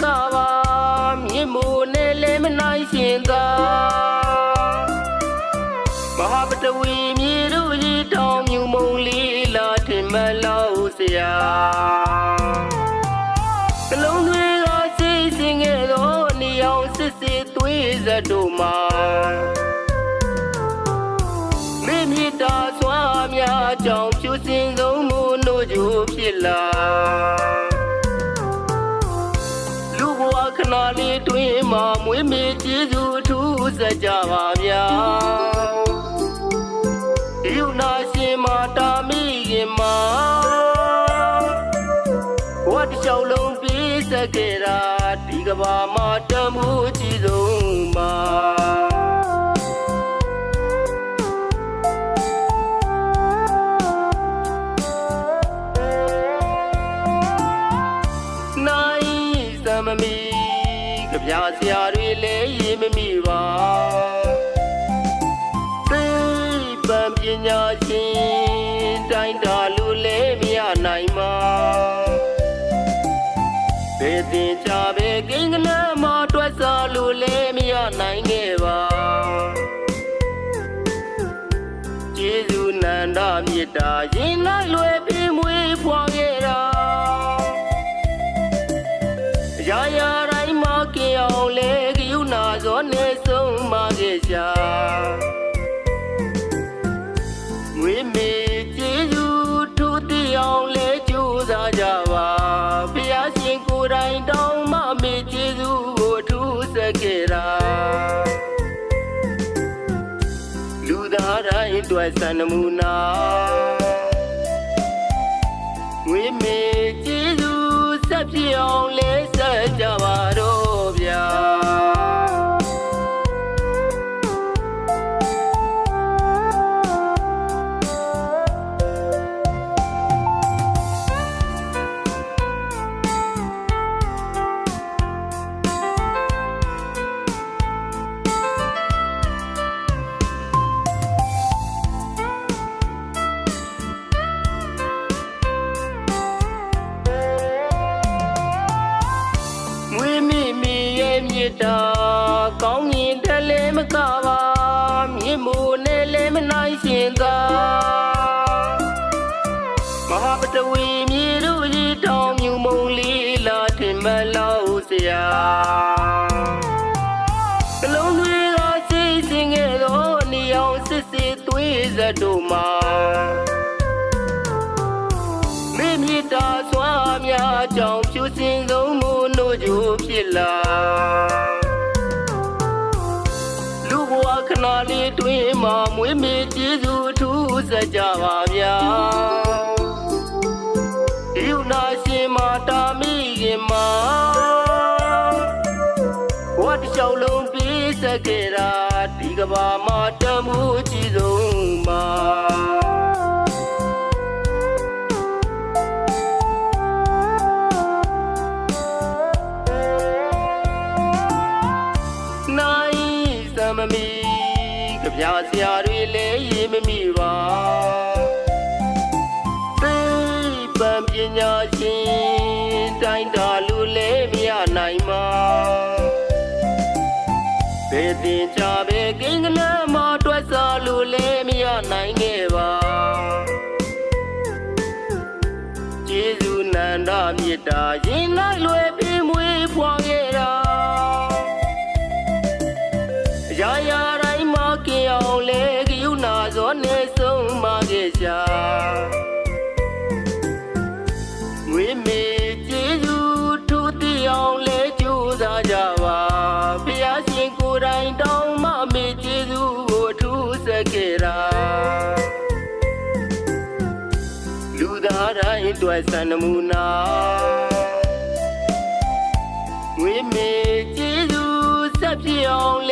ကပါမြင့်မိုးနဲ့လည်းမနိုင်ရှင်သာမဟာပတဝီမြေတို့ရီတောင်မြူမုံလေးလာထင်မလောက်စရာကလုံးတွေကစိတ်စင်ခဲ့သောနေအောင်စစ်စစ်သွေးစက်တို့မှာမိမိတာစွာများကြောင့်ဖြူစင်ဆုံးမို့နို့ကြိုဖြစ်လာလူဘဝခဏလေးတွင်မှာမွေးမေကျေးဇူးထူးစကြပါဗျာဒီနာရှင်မာတာမိခင်မှာဝတ်လျှောက်လုံးပြီးစခဲ့တာဒီကဘာမှာတမှုကြည့်ဆုံးမှာမမီကြပြဆရာတွေလည်းရေးမမိပါသိပံပညာရှင်တိုင်းတာလူလည်းမရနိုင်မှာဘယ်တင်ချပဲကိန်းကနမတွက်စားလူလည်းမရနိုင်ခဲ့ပါကျေးဇူးနန္ဒမေတ္တာရင်လိုက်လွယ်ပြီးမွေးဖွာခဲ့တာရာရာတိုင်းမှာကြည်အောင်လေကယူနာစောနေဆုံးမခဲ့ရှာငွေမေကျေးဇူးထူးတိအောင်လေကြိုးစားကြပါဘုရားရှင်ကိုယ်တိုင်တောင်းမမေကျေးဇူးကိုထူးဆက်ခဲ့တာလူသားတိုင်းတွေ့စံနမူနာငွေမေကျေးဇူးဆက်ပြအောင်လေဆက်ကြပါတော့ဗျာမြေတာကောင်းမြင်တယ်လည်းမကပါမြင့်မိုးနဲ့လည်းမနိုင်ရှင်သာမဟာပတဝီမြေတို့ရီတောင်မြူမုံလေးလာထင်မလောက်စရာကလုံးတွေကစိတ်စင်ခဲ့သောနေအောင်စစ်စစ်သွေးစက်တို့မှာမိမိတာစွာများကြောင့်ဖြူစင်ဆုံးမို့နို့ကြိုဖြစ်လာလူဘဝခဏလေးတွင်မှာမွေးမေကျေးဇူးထူးစကြပါဗျာဒီနာရှင်မာတာမိခင်မှာဝတ်လျှောက်လုံးပြီးစခဲ့တာဒီကဘာမှာတမှုကြည့်ဆုံးမှာမမီကြပြဆရာတွေလည်းရေးမမိပါသိပံပညာရှင်တိုင်းတာလူလည်းမရနိုင်မှာဘယ်တင်ချပဲကိန်းကနမတွက်စားလူလည်းမရနိုင်ခဲ့ပါကျေးဇူးနန္ဒမေတ္တာရင်လိုက်လွယ်ပြီးမွေးဖွာခဲ့တာရာရာတိုင်းမှာကြည်အောင်လေကယူနာစောနေဆုံးမခဲ့ရှာငွေမေကျေးဇူးထူးတိအောင်လေကြိုးစားကြပါဘုရားရှင်ကိုယ်တိုင်တောင်းမမေကျေးဇူးကိုထူးဆက်ခဲ့တာလူသားတိုင်းတွေ့စံနမူနာငွေမေကျေးဇူးဆက်ပြအောင်